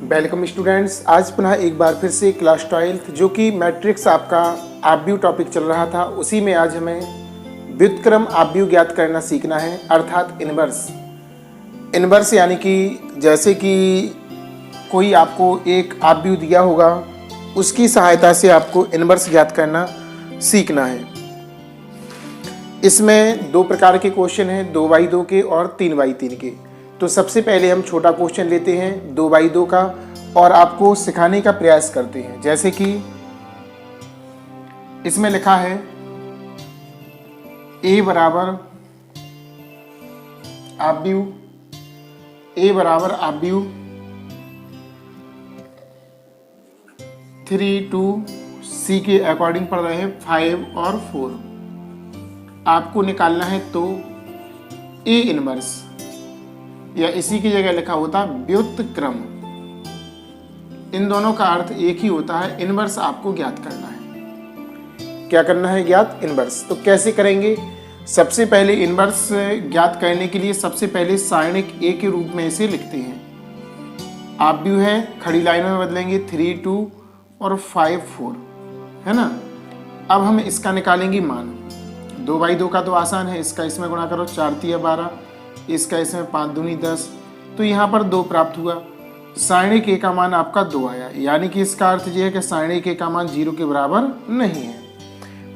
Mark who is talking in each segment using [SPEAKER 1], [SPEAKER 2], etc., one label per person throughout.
[SPEAKER 1] Welcome students. आज पुनः एक बार फिर से क्लास 12th जो कि मैट्रिक्स आपका आव्यूह टॉपिक चल रहा था, उसी में आज हमें व्युत्क्रम आव्यूह ज्ञात करना सीखना है, अर्थात इनवर्स यानी कि जैसे कि कोई आपको एक आव्यूह दिया होगा, उसकी सहायता से आपको इनवर्स ज्ञात करना सीखना है। इसमें दो प्रकार के क्वेश्चन हैं, 2x2 के और 3x3 के। तो सबसे पहले हम छोटा क्वेश्चन लेते हैं 2x2 का और आपको सिखाने का प्रयास करते हैं। जैसे कि इसमें लिखा है a बराबर आव्यूह 3 2 c के अकॉर्डिंग पढ़ रहे हैं 5 और 4। आपको निकालना है तो a इनवर्स, या इसी की जगह लिखा होता व्युत्क्रम। इन दोनों का अर्थ एक ही होता है, इनवर्स आपको ज्ञात करना है। क्या करना है? ज्ञात इनवर्स। तो कैसे करेंगे? सबसे पहले इनवर्स ज्ञात करने के लिए सबसे पहले सारणिक a के रूप में इसे लिखते हैं। आव्यूह है, खड़ी लाइनों में बदलेंगे 3 2 और 5 4, है ना। अब हम इसका निकालेंगे मान। 2x2 का तो आसान है, इसका इसमें गुणा करो 4 3 12, इसका इसमें 5 दूनी 10, तो यहाँ पर 2 प्राप्त हुआ। सारणिक a का मान आपका 2 आया, यानी कि इसका अर्थ यह है कि सारणिक a का मान 0 के बराबर नहीं है,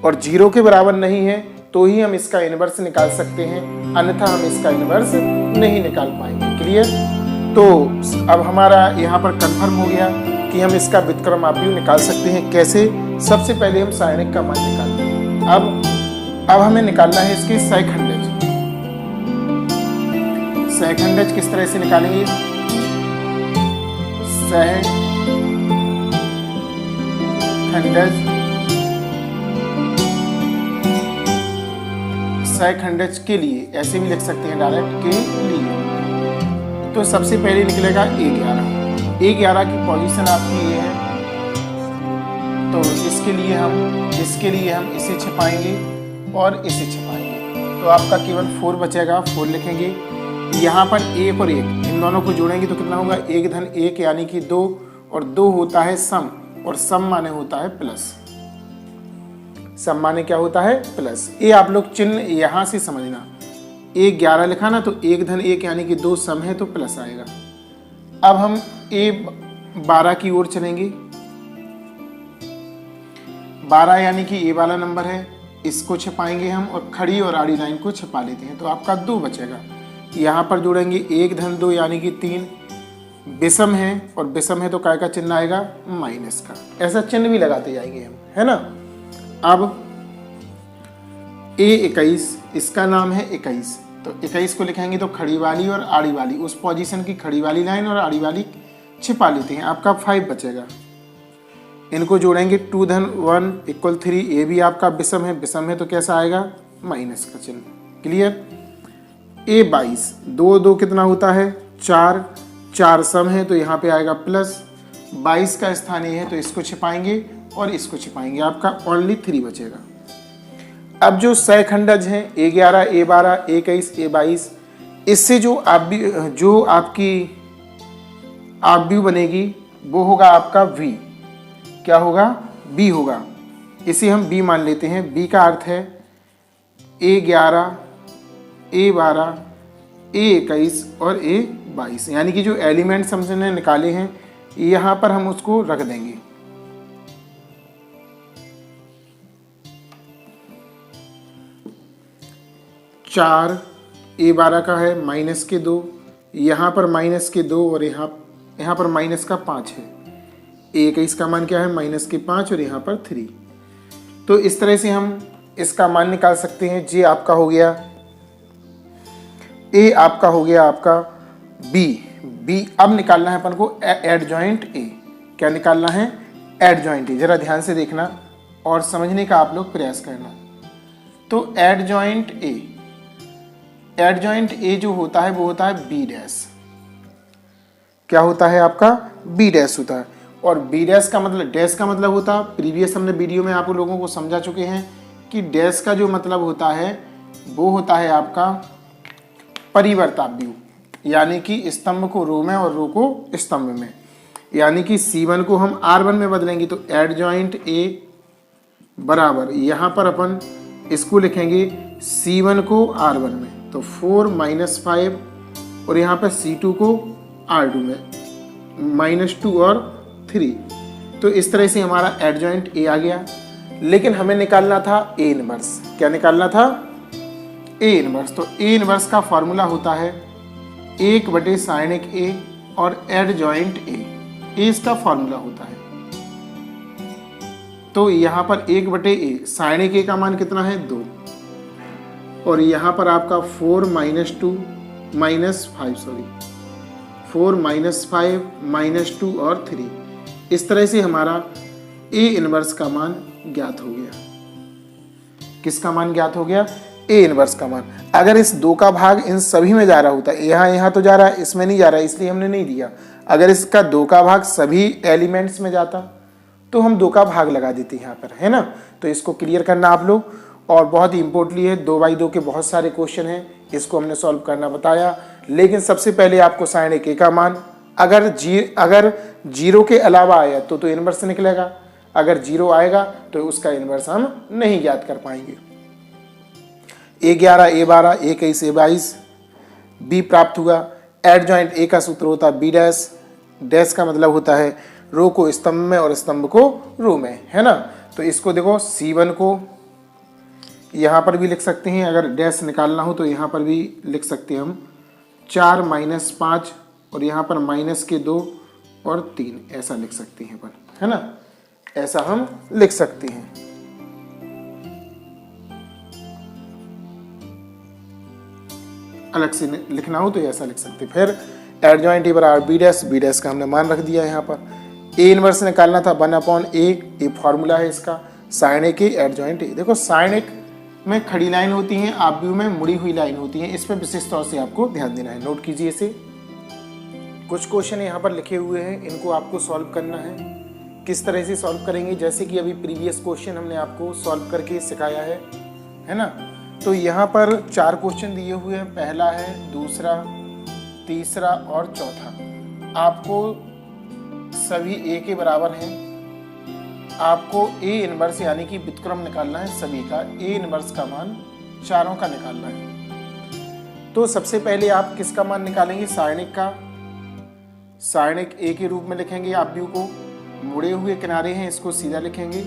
[SPEAKER 1] और 0 के बराबर नहीं है तो ही हम इसका इनवर्स निकाल सकते हैं, अन्यथा हम इसका इनवर्स नहीं निकाल पाएंगे। क्लियर? तो अब हमारा यहाँ पर कंफर्म हो गया कि हम इसका व्युत्क्रम आव्यूह निकाल सकते हैं। कैसे? सबसे पहले हम सारणिक का मान निकालते हैं। अब हमें निकालना है इसके सहखंडज। सहखंडज किस तरह से निकालेंगे? सहखंडज के लिए ऐसे भी लिख सकते हैं, डायरेक्ट के लिए। तो सबसे पहले निकलेगा A11 की पोजीशन आपकी ये है, तो इसके लिए हम इसे छिपाएंगे और इसे छिपाएंगे, तो आपका केवल 4 बचेगा। 4 लिखेंगे। यहाँ पर 1 और 1 इन दोनों को जोड़ेंगे तो कितना होगा? 1 धन 1 यानी कि 2, और 2 होता है सम, और सम माने होता है प्लस। सम माने क्या होता है? प्लस। ये आप लोग चिन्ह यहाँ से समझना। 11 लिखा ना, तो 1 धन 1 यानी कि 2 सम है तो प्लस आएगा। अब हम A12 की ओर चलेंगे। 12 यानी कि A वाला नंबर है, इसको छिपाएंगे हम और खड़ी और आड़ी लाइन को छिपा लेते हैं, तो आपका 2 बचेगा। यहाँ पर जोड़ेंगे 1 धन 2 यानी कि 3। विषम है, और विषम है तो काय का चिन्ह आएगा? माइनस का। ऐसा चिन्ह भी लगाते जाएंगे हम, है ना। अब A21, इसका नाम है 21, तो 21 को लिखेंगे तो खड़ी वाली और आड़ी वाली, उस पोजीशन की खड़ी वाली लाइन और आड़ी वाली छिपा लेते हैं। आपका 5 बचेगा। इनको जोड़ेंगे 2 धन 1 इक्वल 3। ये भी आपका विषम है तो कैसा आएगा? माइनस का चिन्ह। क्लियर? A22, 2 2 कितना होता है? 4, 4 सम है तो यहाँ पे आएगा प्लस। 22 का स्थान ये है तो इसको छिपाएंगे और इसको छिपाएंगे, आपका ओनली 3 बचेगा। अब जो सहखंडज हैं A11 A12 A21 A22, इससे जो आपकी आव्यूह बनेगी वो होगा आपका V। क्या होगा? B होगा। इसे हम B मान लेते हैं। B का अर्थ है A11 A12 A21 और A22, यानी कि जो एलिमेंट्स हमने निकाले हैं यहाँ पर हम उसको रख देंगे। चार A12 का है माइनस के 2, यहाँ पर माइनस के 2 और यहाँ पर माइनस का 5 है। A21 का मान क्या है? माइनस के 5 और यहाँ पर 3। तो इस तरह से हम इसका मान निकाल सकते हैं। J आपका हो गया, A आपका हो गया आपका B। अब निकालना है अपन को एडजॉइंट A। क्या निकालना है? Adjoint A। जरा ध्यान से देखना और समझने का आप लोग प्रयास करना। तो एडजॉइंट A जो होता है वो होता है B डैश। क्या होता है आपका? B डैश होता है। और B डैश का मतलब होता है, प्रीवियस हमने वीडियो में आप लोगों को समझा चुके हैं कि डैश का जो मतलब होता है वो होता है आपका परिवर्ताव्यूह, यानी कि स्तंभ को रो में और रो को स्तंभ में। यानी कि C1 को हम R1 में बदलेंगे तो एडजॉइंट A बराबर यहाँ पर अपन इसको लिखेंगे C1 को R1 में, तो 4 - 5 और यहाँ पर C2 को R2 में -2 और 3। तो इस तरह से हमारा एडजॉइंट A आ गया। लेकिन हमें निकालना था A इनवर्स। क्या निकालना था? A inverse. तो A इनवर्स का फॉर्मूला होता है 1/sin A और एडजॉइंट A इसका फॉर्मूला होता है। तो यहाँ पर 1/A sin A का मान कितना है? 2 और यहाँ पर आपका 4 - 5 -2 और 3। इस तरह से हमारा A इनवर्स का मान ज्ञात हो गया। किसका मान ज्ञात हो गया? A इनवर्स का मान। अगर इस 2 का भाग इन सभी में जा रहा होता, यहाँ तो जा रहा है, इसमें नहीं जा रहा है, इसलिए हमने नहीं दिया। अगर इसका 2 का भाग सभी एलिमेंट्स में जाता तो हम 2 का भाग लगा देते यहाँ पर, है ना। तो इसको क्लियर करना आप लोग, और बहुत ही इंपॉर्टेंटली है। 2/2 के बहुत सारे क्वेश्चन हैं, इसको हमने सॉल्व करना बताया। लेकिन सबसे पहले आपको sin A का मान अगर 0 के अलावा आया तो इनवर्स निकलेगा, अगर 0 आएगा तो उसका इनवर्स हम नहीं ज्ञात कर पाएंगे। A11, A12, A21, A22 B प्राप्त हुआ। एडजॉइंट A का सूत्र होता है B डैश, डैश का मतलब होता है रो को स्तंभ में और स्तंभ को रो में, है ना। तो इसको देखो C1 को यहाँ पर भी लिख सकते हैं, अगर डैश निकालना हो तो यहाँ पर भी लिख सकते हैं हम 4 - 5 और यहाँ पर -2 और 3 ऐसा लिख सकते हैं अपन, है ना। ऐसा हम लिख सकते हैं। अलग से लिखना हो तो ऐसा लिख सकते हैं। फिर एडजॉइंट A बराबर B डैश, B डैश का हमने मान रख दिया यहाँ पर। A इनवर्स निकालना था 1/A, ये फॉर्मूला है इसका। sin A की एडजॉइंट A। देखो sin A में खड़ी लाइन होती है, आप व्यू में मुड़ी हुई लाइन होती है, इस पर विशेष तौर से आपको ध्यान देना है। नोट कीजिए इसे। कुछ क्वेश्चन यहाँ पर लिखे हुए हैं, इनको आपको सॉल्व करना है। किस तरह से सॉल्व करेंगे? जैसे कि अभी प्रीवियस क्वेश्चन हमने आपको सॉल्व करके सिखाया है ना। तो यहाँ पर 4 क्वेश्चन दिए हुए हैं, पहला है, दूसरा, तीसरा और चौथा। आपको सभी A के बराबर हैं। आपको A इनवर्स यानी कि व्युत्क्रम निकालना है सभी का। A इनवर्स का मान चारों का निकालना है। तो सबसे पहले आप किसका मान निकालेंगे? sin का। sin A के रूप में लिखेंगे आप व्यू को। मुड़े हुए किनारे हैं, इसको सीधा लिखेंगे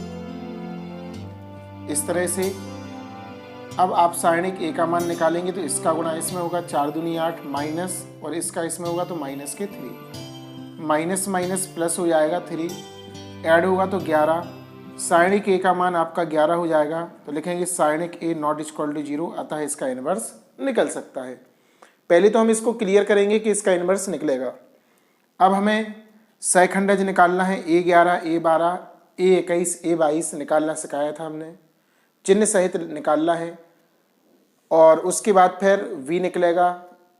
[SPEAKER 1] इस तरह से। अब आप sin A का मान निकालेंगे तो इसका गुणा इसमें होगा 4 दूनी 8 माइनस, और इसका इसमें होगा तो -3। माइनस माइनस प्लस हो जाएगा 3, ऐड होगा तो 11। sin A का मान आपका 11 हो जाएगा, तो लिखेंगे sin A ≠ 0, अतः इसका इनवर्स निकल सकता है। पहले तो हम इसको क्लियर करेंगे कि इसका इनवर्स निकलेगा। अब हमें सहखंडज निकालना है। A11, A12, A21, A22 निकालना सिखाया था हमने, चिन्ह सहित निकालना है। और उसके बाद फिर V निकलेगा।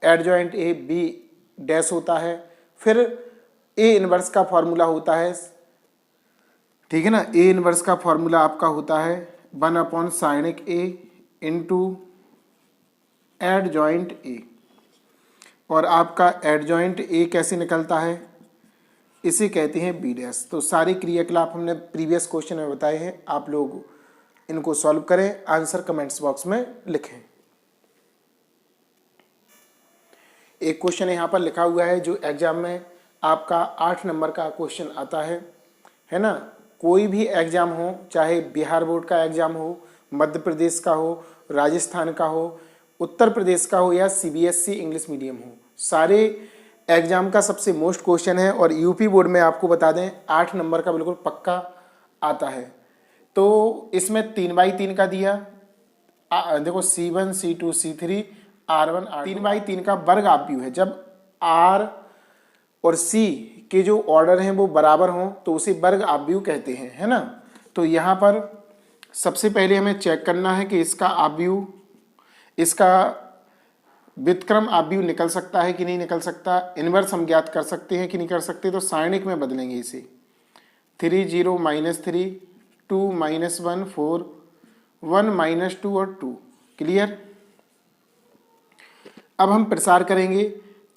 [SPEAKER 1] एडजॉइंट A B डैश होता है। फिर A इनवर्स का फॉर्मूला होता है, ठीक है ना। A इनवर्स का फॉर्मूला आपका होता है 1/sin A into adjoint A। और आपका एडजॉइंट A कैसे निकलता है? इसे कहते हैं B डैश। तो सारे क्रियाकलाप हमने प्रीवियस क्वेश्चन में बताए हैं, आप लोग इनको सॉल्व करें, आंसर कमेंट्स बॉक्स में लिखें। एक क्वेश्चन यहाँ पर लिखा हुआ है जो एग्जाम में आपका 8 नंबर का क्वेश्चन आता है ना। कोई भी एग्जाम हो, चाहे बिहार बोर्ड का एग्जाम हो, मध्य प्रदेश का हो, राजस्थान का हो, उत्तर प्रदेश का हो या CBSE इंग्लिश मीडियम हो, सारे एग्जाम का सबसे मोस्ट क्वेश्चन है। और यूपी बोर्ड में आपको बता दें 8 नंबर का बिल्कुल पक्का आता है। तो इसमें 3/3 का दिया, देखो C1, C2, C3, R1, 3/3 का वर्ग आव्यूह है। जब R और C के जो ऑर्डर हैं वो बराबर हों तो उसे वर्ग आव्यूह कहते हैं, है ना। तो यहाँ पर सबसे पहले हमें चेक करना है कि इसका आव्यूह, इसका व्युत्क्रम आव्यूह निकल सकता है कि नहीं निकल सकता। इनवर्स हम ज्ञात कर सकते हैं कि नहीं कर सकते। तो sin A में बदलेंगे इसे 3 0 -3 2 -1 4 1 -2 और 2। क्लियर। अब हम प्रसार करेंगे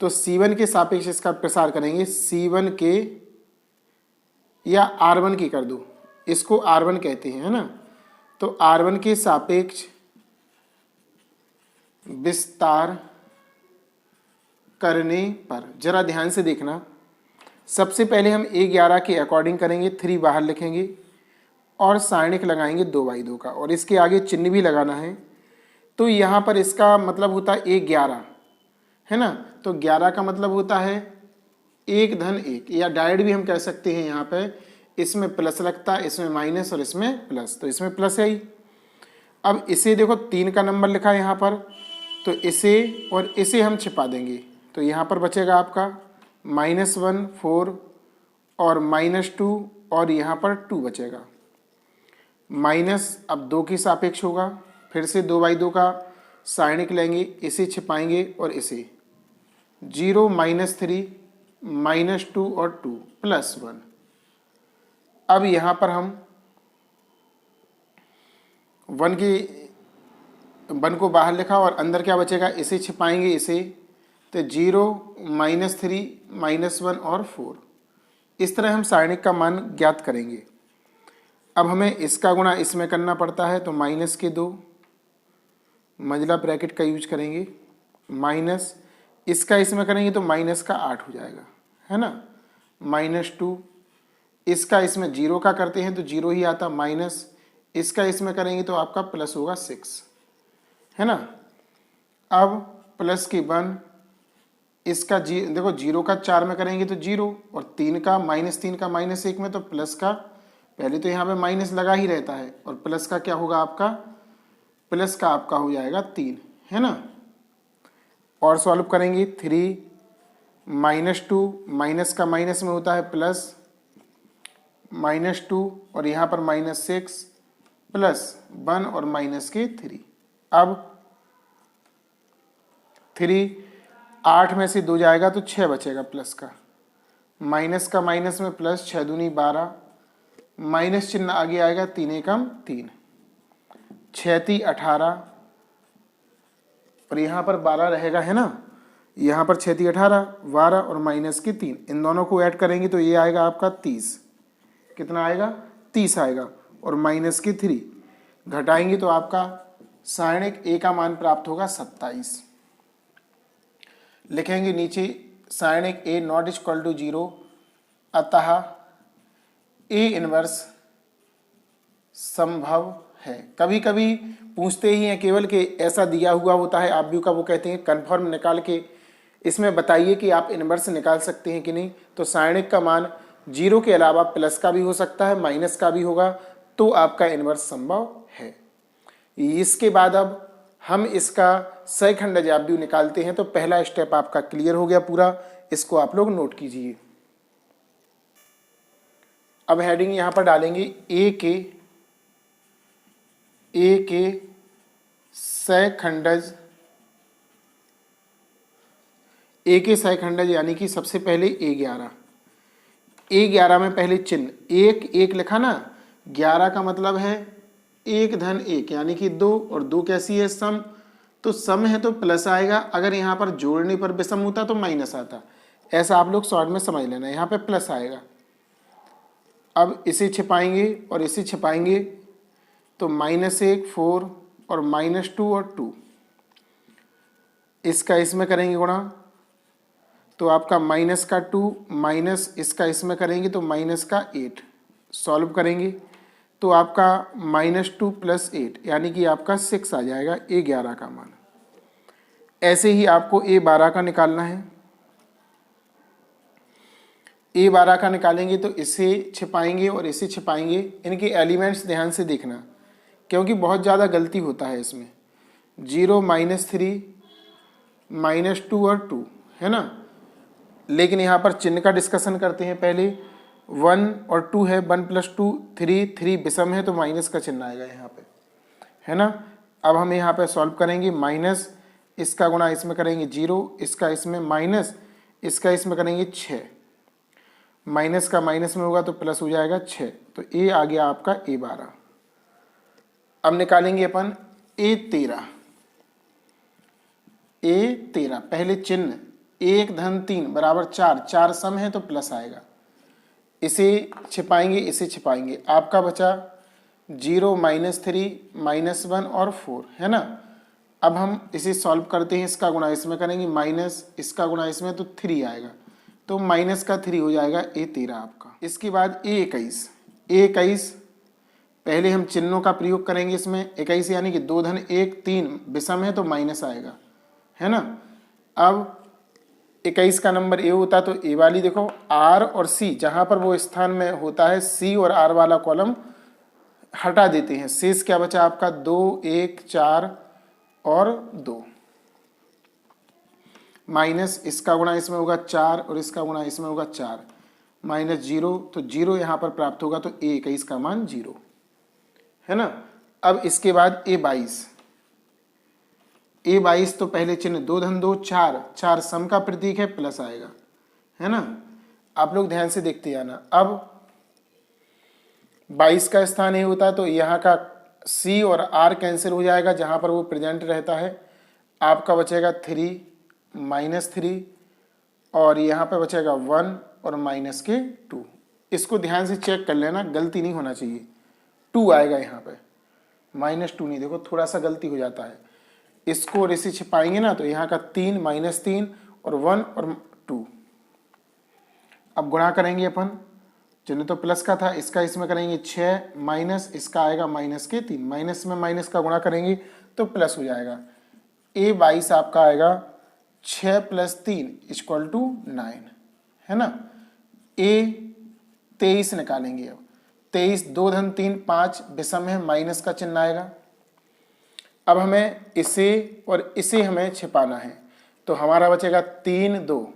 [SPEAKER 1] तो C1 के सापेक्ष इसका प्रसार करेंगे। C1 के या R1 की कर दो, इसको R1 कहते हैं, है ना। तो R1 के सापेक्ष विस्तार करने पर जरा ध्यान से देखना, सबसे पहले हम A11 के अकॉर्डिंग करेंगे, 3 बाहर लिखेंगे और सारणिक लगाएंगे 2/2 का, और इसके आगे चिन्ह भी लगाना है। तो यहाँ पर इसका मतलब होता है A11, है ना। तो 11 का मतलब होता है 1 धन 1, या डायरेक्ट भी हम कह सकते हैं, यहाँ पे इसमें प्लस लगता है, इसमें माइनस और इसमें प्लस, तो इसमें प्लस है ही। अब इसे देखो 3 का नंबर लिखा है यहाँ पर, तो इसे और इसे हम छिपा देंगे, तो यहाँ पर बचेगा आपका -1 4 और -2 और यहाँ पर 2 बचेगा। माइनस अब 2 की सापेक्ष होगा, फिर से 2/2 का सारणिक लेंगे, इसे छिपाएंगे और इसे 0 -3 -2 और 2 +1। अब यहाँ पर हम 1 को बाहर लिखा और अंदर क्या बचेगा, इसे छिपाएंगे, इसे, तो 0 -3 -1 और 4। इस तरह हम सारणिक का मान ज्ञात करेंगे। अब हमें इसका गुणा इसमें करना पड़ता है, तो -2 मंजिला ब्रैकेट का यूज करेंगे, माइनस इसका इसमें करेंगे तो माइनस का 8 हो जाएगा, है ना। -2 इसका इसमें 0 का करते हैं तो 0 ही आता, माइनस इसका इसमें करेंगे तो आपका प्लस होगा 6, है ना। अब प्लस की 1, इसका देखो 0 का 4 में करेंगे तो 0, और 3 का -3 का -1 में, तो प्लस का पहले तो यहाँ पे माइनस लगा ही रहता है, और प्लस का क्या होगा आपका, प्लस का आपका हो जाएगा 3, है ना। और सॉल्व करेंगे 3 -2, माइनस का माइनस में होता है प्लस, -2 और यहाँ पर -6 +1 और -3। अब 3 8 में से 2 जाएगा तो 6 बचेगा प्लस का, माइनस का माइनस में प्लस, 6 दूनी 12, माइनस चिन्ह आगे आएगा, 3 एकम 3, 6 × 18 और यहाँ पर 12 रहेगा, है ना। यहाँ पर 6 × 18 12 और -3, इन दोनों को ऐड करेंगे तो ये आएगा आपका 30। कितना आएगा, 30 आएगा, और -3 घटाएंगे तो आपका सारणिक A का मान प्राप्त होगा 27। लिखेंगे नीचे सारणिक A ≠ 0, अतः A इनवर्स संभव है। कभी कभी पूछते ही हैं केवल कि ऐसा दिया हुआ होता है, आप भी का वो कहते हैं कन्फर्म निकाल के इसमें बताइए कि आप इनवर्स निकाल सकते हैं कि नहीं। तो सारणिक का मान 0 के अलावा प्लस का भी हो सकता है, माइनस का भी होगा, तो आपका इनवर्स संभव है। इसके बाद अब हम इसका सहखंडज आव्यूह निकालते हैं। तो पहला स्टेप आपका क्लियर हो गया पूरा, इसको आप लोग नोट कीजिए। अब हेडिंग यहां पर डालेंगे ए के सहखंडज, ए के सहखंडज यानी कि सबसे पहले A11 में पहले चिन्ह 1 लिखा ना, 11 का मतलब है 1 धन 1 यानी कि 2, और 2 कैसी है, सम, तो सम है तो प्लस आएगा, अगर यहाँ पर जोड़ने पर विषम होता तो माइनस आता, ऐसा आप लोग शॉर्ट में समझ लेना, यहाँ पे प्लस आएगा। अब इसे छिपाएंगे और इसे छिपाएंगे तो -1 4 और -2 और 2, इसका इसमें करेंगे गुणा तो आपका माइनस का 2 माइनस इसका इसमें करेंगे तो माइनस का 8, सॉल्व करेंगे तो आपका -2 + 8 यानी कि आपका 6 आ जाएगा A11 का मान। ऐसे ही आपको A12 का निकालना है। A12 का निकालेंगे तो इसे छिपाएंगे और इसे छिपाएंगे, इनके एलिमेंट्स ध्यान से देखना क्योंकि बहुत ज़्यादा गलती होता है इसमें। 0 -3 -2 और 2, है ना। लेकिन यहाँ पर चिन्ह का डिस्कशन करते हैं पहले। 1 और 2 है, 1 + 2 3 विषम है तो माइनस का चिन्ह आएगा यहाँ पे, है ना। अब हम यहाँ पे सॉल्व करेंगे, माइनस इसका गुणा इसमें करेंगे 0, इसका इसमें माइनस इसका इसमें करेंगे 6, माइनस का माइनस में होगा तो प्लस हो जाएगा 6, तो A आ गया आपका A12। अब निकालेंगे अपन A13। पहले चिन्ह 1 धन 3 बराबर 4, 4 सम है तो प्लस आएगा, इसे छिपाएंगे, इसे छिपाएंगे, आपका बचा 0 -3 -1 और 4, है ना। अब हम इसे सॉल्व करते हैं, इसका गुणा इसमें करेंगे, माइनस इसका गुणा इसमें, तो 3 आएगा, तो माइनस का 3 हो जाएगा A13 आपका। इसके बाद A21 पहले हम चिन्हों का प्रयोग करेंगे इसमें। 21 यानी कि 2 धन 1 3 विषम है तो माइनस आएगा, है ना। अब 21 का नंबर ए होता तो ए वाली देखो आर और सी, जहां पर वो स्थान में होता है सी और आर वाला कॉलम हटा देते हैं। शेष क्या बचा आपका 2 1 4 और 2, माइनस इसका गुणा इसमें होगा 4 और इसका गुणा इसमें होगा 4, -0, तो 0 यहां पर प्राप्त होगा, तो A21 का मान 0, है ना। अब इसके बाद A22 तो पहले चिन्ह 2 धन 2 4, 4 सम का प्रतीक है, प्लस आएगा, है ना। आप लोग ध्यान से देखते जाना। अब 22 का स्थान ए होता तो यहाँ का C और R कैंसिल हो जाएगा, जहां पर वो प्रेजेंट रहता है। आपका बचेगा 3 -3 और यहाँ पे बचेगा 1 और माइनस के 2। इसको ध्यान से चेक कर लेना, गलती नहीं होना चाहिए। 2 आएगा यहाँ पे, -2 नहीं, देखो थोड़ा सा गलती हो जाता है। इसको और इसे छिपाएंगे ना, तो यहाँ का 3 -3 और 1 और 2। अब गुणा करेंगे अपन, चिन्ह तो प्लस का था, इसका इसमें करेंगे 6 माइनस इसका आएगा -3, माइनस में माइनस का गुणा करेंगे तो प्लस हो जाएगा। A22 आपका आएगा 6 + 3 = 9, है ना। A23 निकालेंगे। अब 23 2 धन 3 5 विषम है, माइनस का चिन्ह आएगा। अब हमें इसे और इसे हमें छिपाना है, तो हमारा बचेगा 3 2,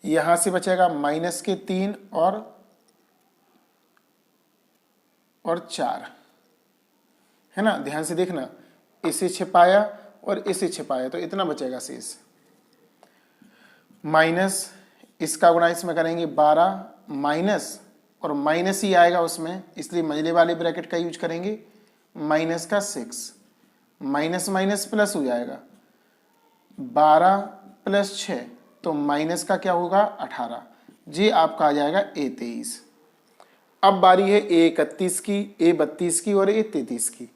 [SPEAKER 1] यहां से बचेगा -3 और 4, है ना। ध्यान से देखना, इसे छिपाया और इसे छिपाया, तो इतना बचेगा शेष। माइनस इसका गुणा इसमें करेंगे 12, माइनस और माइनस ही आएगा उसमें, इसलिए मंझले वाले ब्रैकेट का यूज करेंगे, माइनस का 6, माइनस माइनस प्लस हो जाएगा, 12 + 6, तो माइनस का क्या होगा 18, जी आपका आ जाएगा A23। अब बारी है A31 की, A32 की और A33 की।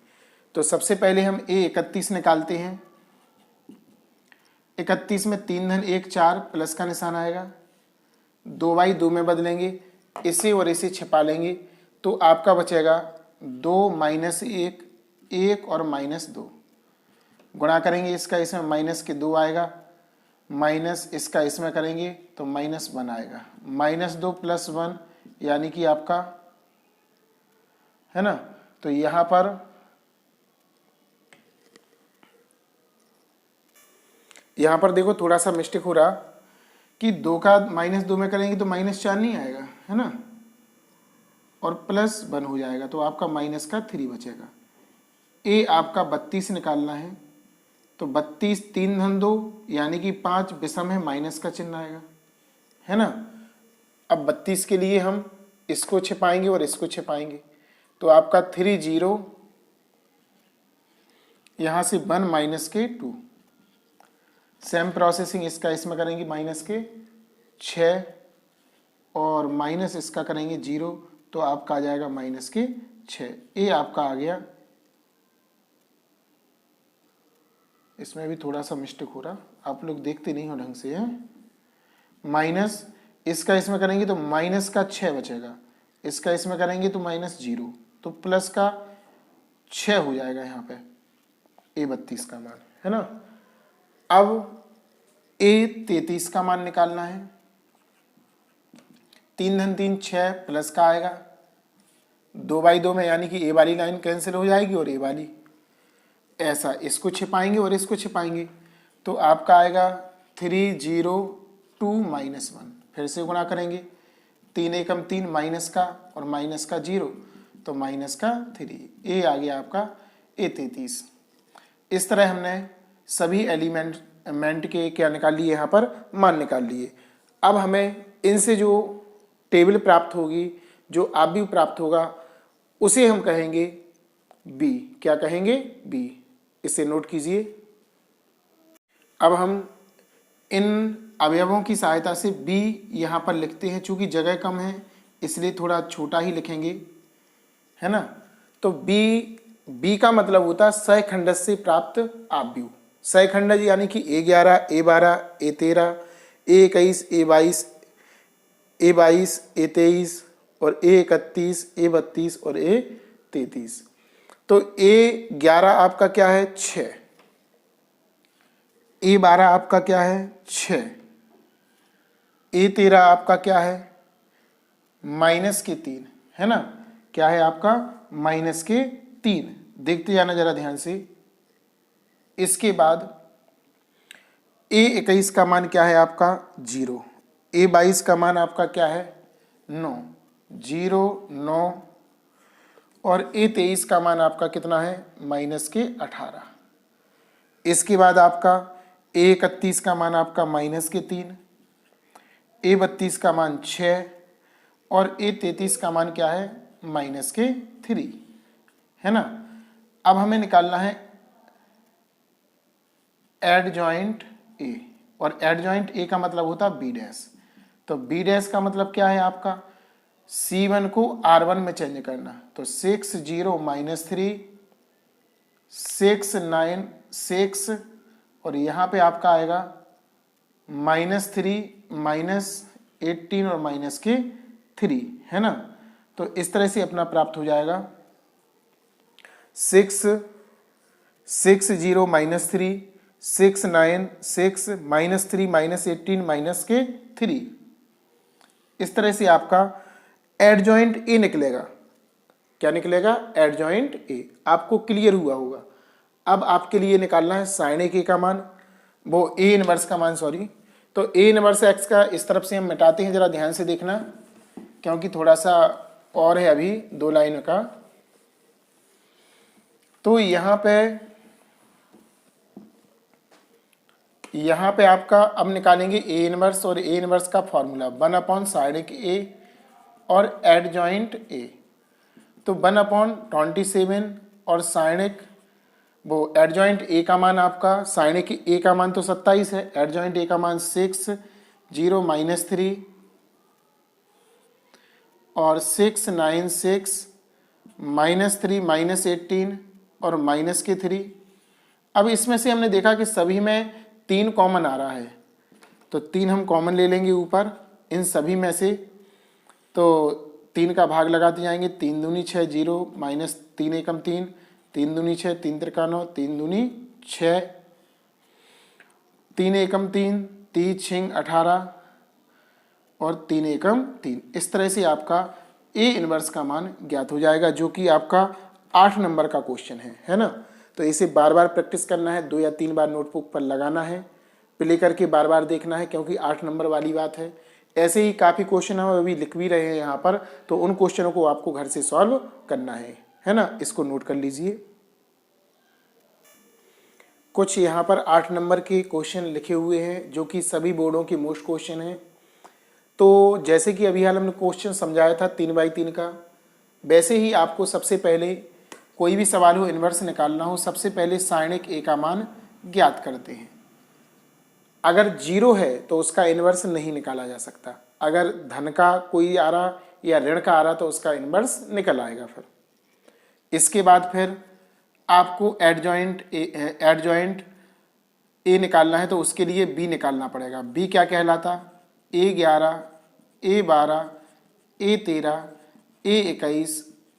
[SPEAKER 1] तो सबसे पहले हम A31 निकालते हैं। 31 में 3 धन 1 4 प्लस का निशान आएगा, 2/2 में बदलेंगे, इसे और इसे छिपा लेंगे, तो आपका बचेगा 2 -1 1 और -2। गुणा करेंगे इसका इसमें, माइनस के 2 आएगा, माइनस इसका इसमें करेंगे तो -1 आएगा, -2 + 1 यानी कि आपका, है ना। तो यहां पर देखो थोड़ा सा मिस्टेक हो रहा कि 2 का -2 में करेंगे तो -4 नहीं आएगा, है ना, और +1 हो जाएगा, तो आपका -3 बचेगा। ए आपका 32 निकालना है, तो 32 3 धन 2 यानी कि 5 विषम है, माइनस का चिन्ह आएगा, है ना। अब 32 के लिए हम इसको छिपाएंगे और इसको छिपाएंगे, तो आपका 3 0, यहां से 1 -2, सेम प्रोसेसिंग इसका इसमें करेंगे -6 और माइनस इसका करेंगे 0, तो आपका आ जाएगा -6। ये आपका आ गया। इसमें भी थोड़ा सा मिस्टेक हो रहा, आप लोग देखते नहीं हो ढंग से, है। माइनस इसका इसमें करेंगे तो माइनस का 6 बचेगा, इसका इसमें करेंगे तो -0, तो प्लस का 6 हो जाएगा यहाँ पे A32 का मान, है ना। अब A33 का मान निकालना है। 3 धन 3 6 प्लस का आएगा, 2/2 में, यानी कि ए वाली लाइन कैंसिल हो जाएगी और ए वाली, ऐसा इसको छिपाएंगे और इसको छिपाएंगे, तो आपका आएगा 3 0 2 -1। फिर से गुणा करेंगे, 3 एकम 3 माइनस का और माइनस का 0, तो -3। ए आ गया आपका A33। इस तरह हमने सभी एलिमेंट के क्या निकाल लिए, यहाँ पर मान निकाल लिए। अब हमें इनसे जो टेबल प्राप्त होगी, जो आव्यूह प्राप्त होगा, उसे हम कहेंगे B। क्या कहेंगे? B। इसे नोट कीजिए। अब हम इन अवयवों की सहायता से b यहाँ पर लिखते हैं, चूंकि जगह कम है इसलिए थोड़ा छोटा ही लिखेंगे, है ना। तो b का मतलब होता है सहखंड से प्राप्त आव्यूह। सहखंड यानी कि A11, A12, A13, A21, A22, A22, A23 और A31, A32 और A33। तो A11 आपका क्या है 6, A12 आपका क्या है 6, A13 आपका क्या है -3, है ना। क्या है आपका -3। देखते जाना जरा ध्यान से। इसके बाद A21 का मान क्या है आपका 0, A22 का मान आपका क्या है 9, 0 9 और A23 का मान आपका कितना है -18। इसके बाद आपका A31 का मान आपका -3, A32 का मान 6 और A33 का मान क्या है -3, है ना। अब हमें निकालना है एडजॉइंट A, और एडजॉइंट A का मतलब होता है B डैश। तो B डैश का मतलब क्या है आपका C1 को R1 में चेंज करना। तो 6 0 -3 6 9 6 और यहाँ पे आपका आएगा -3 -18 और -3, है ना। तो इस तरह से अपना प्राप्त हो जाएगा 6 6 0 -3 6 9 6 -3 -18 -3। इस तरह से आपका एडजॉइंट ए निकलेगा। क्या निकलेगा एडजॉइंट ए। आपको क्लियर हुआ होगा। अब आपके लिए निकालना है साइनिक ए का मान, वो ए इनवर्स का मान, सॉरी। तो ए इनवर्स एक्स का इस तरफ से हम मिटाते हैं, जरा ध्यान से देखना क्योंकि थोड़ा सा और है अभी 2 लाइन का। तो यहाँ पे आपका अब निकालेंगे ए इनवर्स, और ए इनवर्स का फॉर्मूला 1/साइनिक ए और एडजॉइंट ए। तो 1/27 और साइनिक वो एडजॉइंट ए का मान आपका, साइनिक ए का मान तो 27 है, एडजॉइंट ए का मान 6 0 -3 और 6 9 6 -3 -18 और -3। अब इसमें से हमने देखा कि सभी में 3 कॉमन आ रहा है, तो 3 हम कॉमन ले लेंगे ऊपर इन सभी में से। तो 3 का भाग लगाते जाएंगे, 3 दूनी 6 0 -3 एकम 3 3 दूनी 6 3 त्रिका 9 3 दूनी 6 3 एकम 3 3 6 18 और 3 एकम 3। इस तरह से आपका ए इनवर्स का मान ज्ञात हो जाएगा, जो कि आपका 8 नंबर का क्वेश्चन है ना। तो इसे बार बार प्रैक्टिस करना है, 2 या 3 बार नोटबुक पर लगाना है, प्ले करके बार बार देखना है, क्योंकि 8 नंबर वाली बात है। ऐसे ही काफ़ी क्वेश्चन हम अभी लिख भी रहे हैं यहाँ पर, तो उन क्वेश्चनों को आपको घर से सॉल्व करना है ना। इसको नोट कर लीजिए। कुछ यहाँ पर 8 नंबर के क्वेश्चन लिखे हुए हैं जो कि सभी बोर्डों के मोस्ट क्वेश्चन हैं। तो जैसे कि अभी हाल हमने क्वेश्चन समझाया था 3x3 का, वैसे ही आपको सबसे पहले कोई भी सवाल हो इन्वर्स निकालना हो, सबसे पहले साइनिक ए का मान ज्ञात करते हैं। अगर 0 है तो उसका इन्वर्स नहीं निकाला जा सकता। अगर धन का कोई आ रहा या ऋण का आ रहा तो उसका इन्वर्स निकल आएगा। फिर इसके बाद फिर आपको एडजॉइंट ए निकालना है, तो उसके लिए बी निकालना पड़ेगा। बी क्या कहलाता A11 A12 A13 A21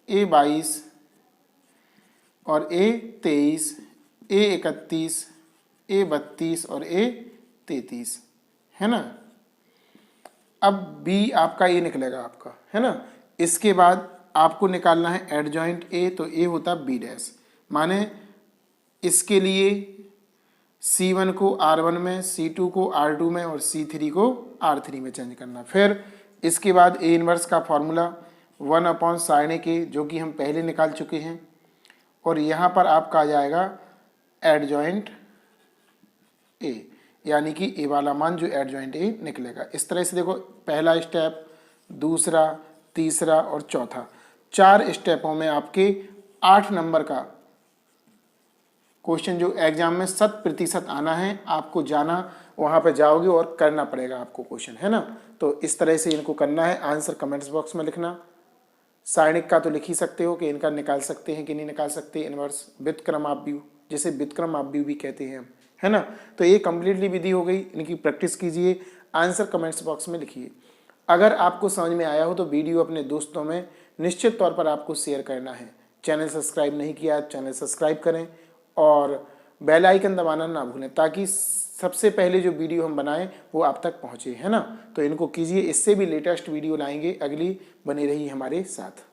[SPEAKER 1] A22 और A23 A31 A32 और A33, है ना। अब बी आपका ये निकलेगा आपका, है ना। इसके बाद आपको निकालना है एडजॉइंट ए, तो ए होता बी डैश। माने इसके लिए C1 को R1 में, C2 को R2 में और C3 को R3 में चेंज करना। फिर इसके बाद ए इनवर्स का फॉर्मूला 1/साइनिक ए, जो कि हम पहले निकाल चुके हैं, और यहाँ पर आपका आ जाएगा एडजॉइंट ए, यानी कि ए वाला मान जो एडजॉइंट ए निकलेगा। इस तरह से देखो, पहला स्टेप, दूसरा, तीसरा और चौथा, 4 स्टेपों में आपके 8 नंबर का क्वेश्चन जो एग्जाम में 100% आना है, आपको जाना वहाँ पे जाओगे और करना पड़ेगा आपको क्वेश्चन, है ना। तो इस तरह से इनको करना है। आंसर कमेंट्स बॉक्स में लिखना। सारणिक का तो लिख ही सकते हो कि इनका निकाल सकते हैं कि नहीं निकाल सकते इनवर्स, व्युत्क्रमाव्यूह, जिसे व्युत्क्रमाव्यूह भी कहते हैं हम, है ना। तो ये कंप्लीटली विधि हो गई, इनकी प्रैक्टिस कीजिए। आंसर कमेंट्स बॉक्स में लिखिए। अगर आपको समझ में आया हो तो वीडियो अपने दोस्तों में निश्चित तौर पर आपको शेयर करना है। चैनल सब्सक्राइब नहीं किया, चैनल सब्सक्राइब करें और बेल आइकन दबाना ना भूलें, ताकि सबसे पहले जो वीडियो हम बनाएं वो आप तक पहुंचे, है ना। तो इनको कीजिए, इससे भी लेटेस्ट वीडियो लाएंगे अगली, बने रही हमारे साथ।